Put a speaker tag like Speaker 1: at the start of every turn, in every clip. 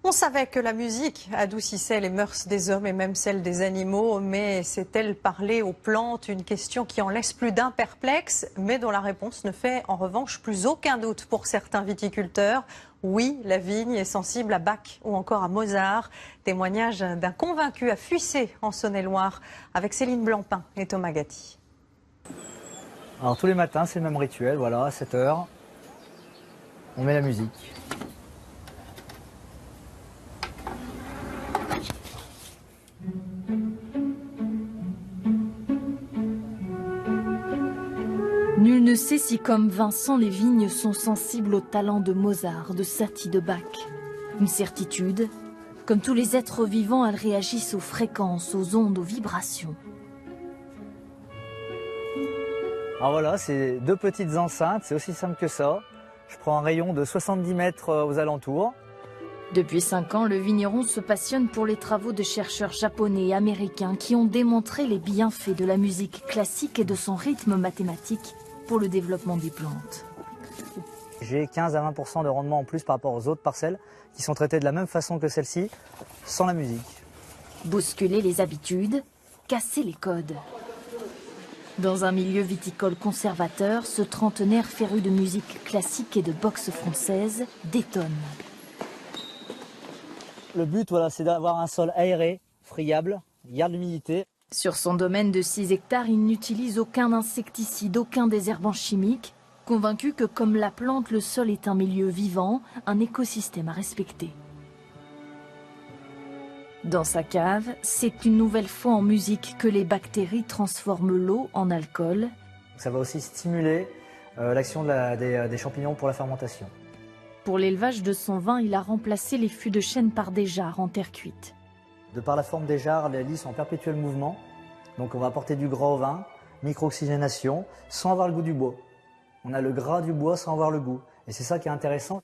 Speaker 1: On savait que la musique adoucissait les mœurs des hommes et même celles des animaux, mais sait-elle parler aux plantes? Une question qui en laisse plus d'un perplexe, mais dont la réponse ne fait en revanche plus aucun doute pour certains viticulteurs. Oui, la vigne est sensible à Bach ou encore à Mozart. Témoignage d'un convaincu à Fuissé en Saône-et-Loire avec Céline Blancpain et Thomas Gatti.
Speaker 2: Alors tous les matins, c'est le même rituel, voilà, à 7 h, on met la musique.
Speaker 3: Nul ne sait si, comme Vincent, les vignes sont sensibles au talent de Mozart, de Satie, de Bach. Une certitude, comme tous les êtres vivants, elles réagissent aux fréquences, aux ondes, aux vibrations.
Speaker 2: Alors voilà, c'est deux petites enceintes, c'est aussi simple que ça. Je prends un rayon de 70 mètres aux alentours.
Speaker 3: Depuis 5 ans, le vigneron se passionne pour les travaux de chercheurs japonais et américains qui ont démontré les bienfaits de la musique classique et de son rythme mathématique pour le développement des plantes.
Speaker 2: J'ai 15 à 20% de rendement en plus par rapport aux autres parcelles qui sont traitées de la même façon que celle-ci, sans la musique.
Speaker 3: Bousculer les habitudes, casser les codes. Dans un milieu viticole conservateur, ce trentenaire féru de musique classique et de boxe française détonne.
Speaker 2: Le but, voilà, c'est d'avoir un sol aéré, friable, il garde l'humidité.
Speaker 3: Sur son domaine de 6 hectares, il n'utilise aucun insecticide, aucun désherbant chimique, convaincu que comme la plante, le sol est un milieu vivant, un écosystème à respecter. Dans sa cave, c'est une nouvelle fois en musique que les bactéries transforment l'eau en alcool.
Speaker 2: Ça va aussi stimuler l'action des champignons pour la fermentation.
Speaker 3: Pour l'élevage de son vin, il a remplacé les fûts de chêne par des jarres en terre cuite.
Speaker 2: De par la forme des jarres, les lits sont en perpétuel mouvement. Donc on va apporter du gras au vin, micro-oxygénation, sans avoir le goût du bois. On a le gras du bois sans avoir le goût. Et c'est ça qui est intéressant.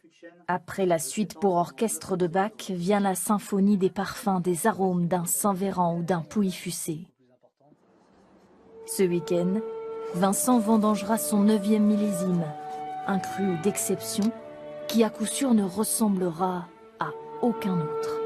Speaker 3: Après la suite pour orchestre de Bach, vient la symphonie des parfums, des arômes d'un Saint-Véran ou d'un Pouilly-Fussé. Ce week-end, Vincent vendangera son 9e millésime, un cru d'exception qui à coup sûr ne ressemblera à aucun autre.